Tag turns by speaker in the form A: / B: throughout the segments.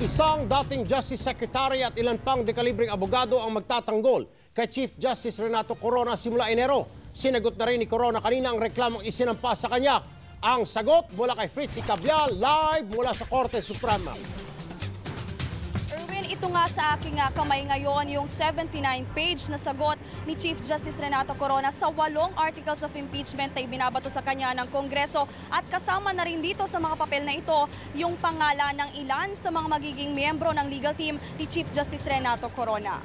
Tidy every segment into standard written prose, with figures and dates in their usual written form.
A: Isang dating Justice Secretary at ilan pang dekalibreng abogado ang magtatanggol kay Chief Justice Renato Corona simula Enero. Sinagot na rin ni Corona kanina ang reklamong isinampa sa kanya. Ang sagot mula kay Fritzy Cabial, live mula sa Korte Suprema.
B: Erwin, ito nga sa aking kamay ngayon yung 79-page na sagot ni Chief Justice Renato Corona sa 8 articles of impeachment na ibinabato sa kanya ng Kongreso. At kasama na rin dito sa mga papel na ito yung pangalan ng ilan sa mga magiging miyembro ng legal team ni Chief Justice Renato Corona.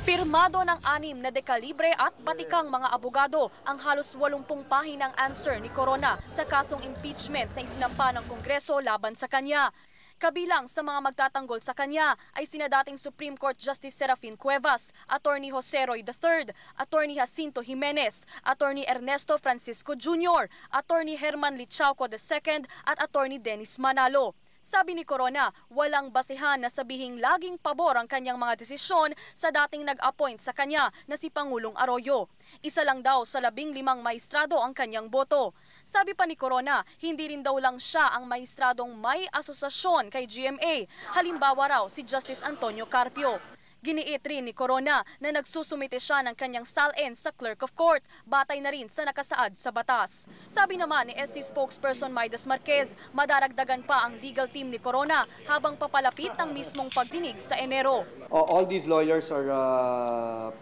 B: Pirmado ng 6 na dekalibre at batikang mga abogado ang halos 80 pahinang answer ni Corona sa kasong impeachment na isinampa ng Kongreso laban sa kanya. Kabilang sa mga magtatanggol sa kanya ay sina dating Supreme Court Justice Serafin Cuevas, Attorney Jose Roy III, Attorney Jacinto Jimenez, Attorney Ernesto Francisco Jr., Attorney Herman Lichauco II at Attorney Dennis Manalo. Sabi ni Corona, walang basehan na sabihing laging pabor ang kanyang mga desisyon sa dating nag-appoint sa kanya na si Pangulong Arroyo. Isa lang daw sa 15 maestrado ang kanyang boto. Sabi pa ni Corona, hindi rin daw lang siya ang maestradong may asosasyon kay GMA. Halimbawa raw si Justice Antonio Carpio. Giniit rin ni Corona na nagsusumite siya ng kanyang SALN sa Clerk of Court, batay na rin sa nakasaad sa batas. Sabi naman ni SC spokesperson Maidas Marquez, madaragdagan pa ang legal team ni Corona habang papalapit ang mismong pagdinig sa Enero.
C: All these lawyers are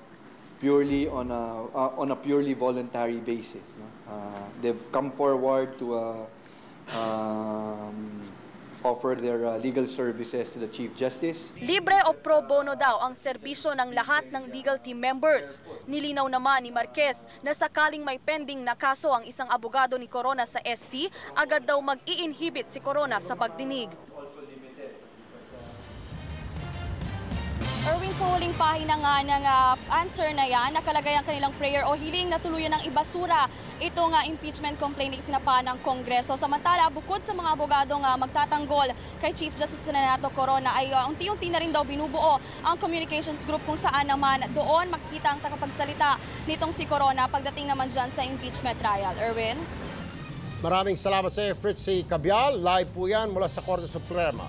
C: purely on a purely voluntary basis. No? They've come forward to offer their legal services to the Chief Justice.
B: Libre o pro bono daw ang serbisyo ng lahat ng legal team members. Nilinaw naman ni Marquez na sakaling may pending na kaso ang isang abogado ni Corona sa SC, agad daw mag-i-inhibit si Corona sa pagdinig. Erwin, sa huling pahina nga ng answer na yan, nakalagay ang kanilang prayer o hiling na tuluyan ng ibasura itong impeachment complaint na isinapa ng Kongreso. Samantala, bukod sa mga abogadong magtatanggol kay Chief Justice Renato Corona ay unti-unti na rin daw binubuo ang communications group kung saan naman doon makikita ang takapagsalita nitong si Corona pagdating naman dyan sa impeachment trial. Erwin?
A: Maraming salamat sa iyo, Fritzy Cabial. Live po yan mula sa Korte Suprema.